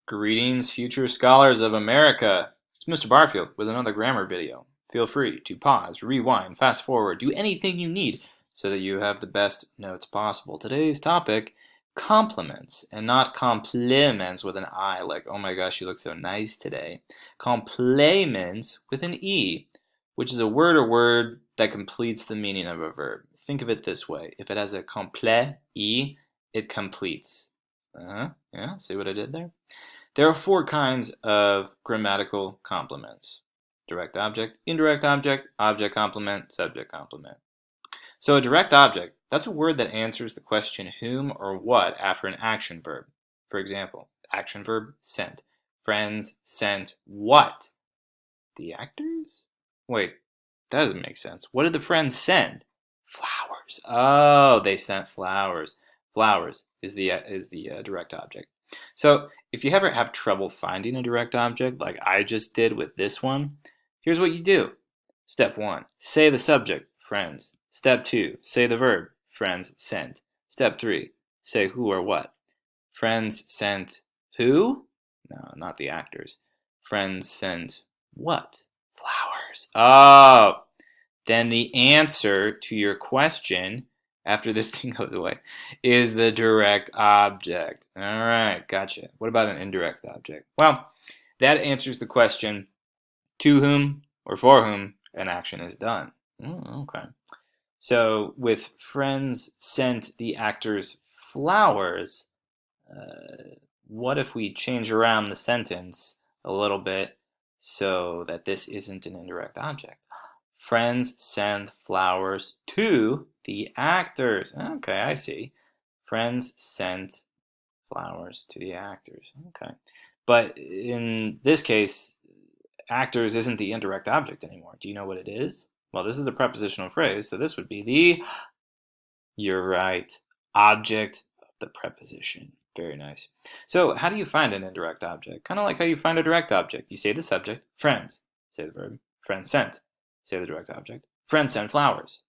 Greetings, future scholars of America. It's Mr. Barfield with another grammar video. Feel free to pause, rewind, fast forward, do anything you need so that you have the best notes possible. Today's topic, compliments, and not compliments with an I, like, oh my gosh, you look so nice today. Compliments with an E, which is a word or word that completes the meaning of a verb. Think of it this way. If it has a complet E, it completes. Yeah, see what I did there? There are four kinds of grammatical complements: direct object, indirect object, object complement, subject complement. So a direct object, that's a word that answers the question whom or what after an action verb. For example, action verb sent. Friends sent what? The actors? Wait, that doesn't make sense. What did the friends send? Flowers. Oh, they sent flowers. Flowers is the direct object. So if you ever have trouble finding a direct object, like I just did with this one, here's what you do. Step 1, say the subject, friends. Step 2, say the verb, friends sent. Step 3, say who or what. Friends sent who? No, not the actors. Friends sent what? Flowers. Oh, then the answer to your question after this thing goes away is the direct object. All right, gotcha. What about an indirect object? Well, that answers the question to whom or for whom an action is done. Okay. So with friends sent the actors flowers, what if we change around the sentence a little bit so that this isn't an indirect object? Friends send flowers to the actors. Okay, I see. Friends sent flowers to the actors. Okay. But in this case, actors isn't the indirect object anymore. Do you know what it is? Well, this is a prepositional phrase, so this would be the, you're right, object of the preposition. Very nice. So how do you find an indirect object? Kind of like how you find a direct object. You say the subject, friends. Say the verb, friends sent. Say the direct object. Friends sent flowers.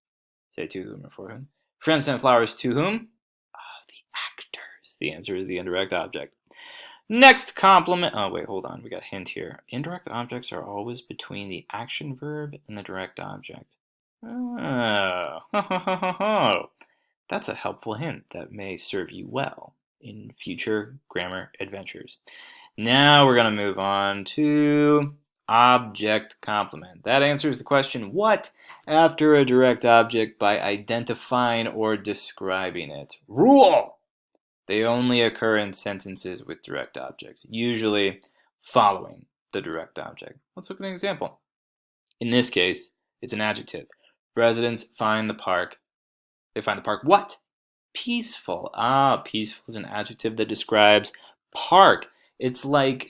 Say to whom or for whom. Friends sent flowers to whom? Oh, the actors. The answer is the indirect object. Next complement. Oh, wait, hold on. We got a hint here. Indirect objects are always between the action verb and the direct object. Oh, that's a helpful hint that may serve you well in future grammar adventures. Now we're going to move on to object complement. That answers the question what after a direct object by identifying or describing it. Rule! They only occur in sentences with direct objects, usually following the direct object. Let's look at an example. In this case, it's an adjective. Residents find the park. They find the park what? Peaceful. Peaceful is an adjective that describes park. It's like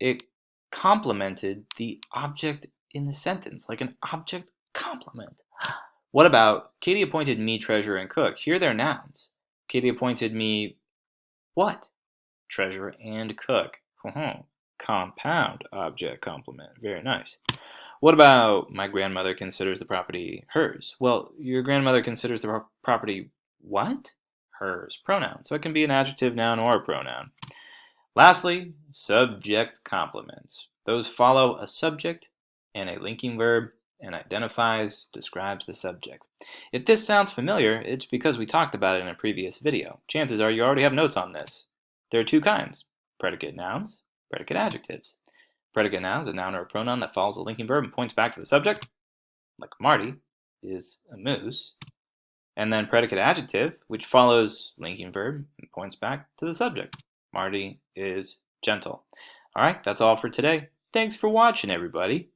it complemented the object in the sentence, like an object complement. What about Katie appointed me treasurer and cook? Here they're nouns. Katie appointed me what? Treasurer and cook. Compound object complement. Very nice. What about my grandmother considers the property hers? Well, your grandmother considers the property what? Hers. Pronoun. So it can be an adjective, noun, or a pronoun. Lastly, subject complements. Those follow a subject and a linking verb and identifies, describes the subject. If this sounds familiar, it's because we talked about it in a previous video. Chances are you already have notes on this. There are two kinds: predicate nouns, predicate adjectives. Predicate noun is a noun or a pronoun that follows a linking verb and points back to the subject, like Marty is a moose. And then predicate adjective, which follows linking verb and points back to the subject. Marty is gentle. All right, that's all for today. Thanks for watching, everybody.